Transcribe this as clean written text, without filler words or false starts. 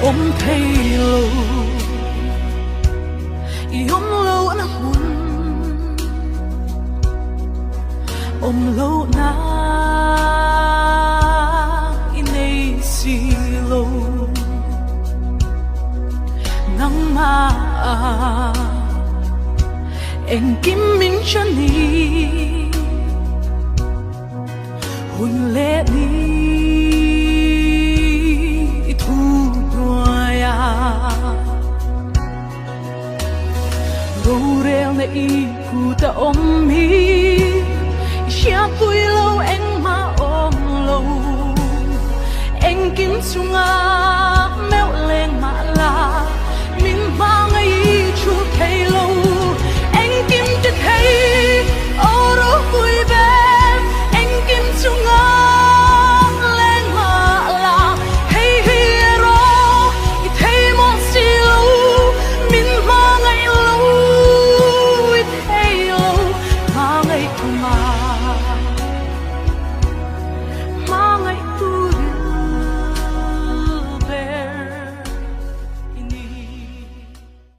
ôm thei lâu ôm lâu na hun ôm lâu na inay si lâu ngang ma em kim minh cho ni hun lệ ni na iku ta om hi xia tui lâu anh mà om lâu anh kim sunga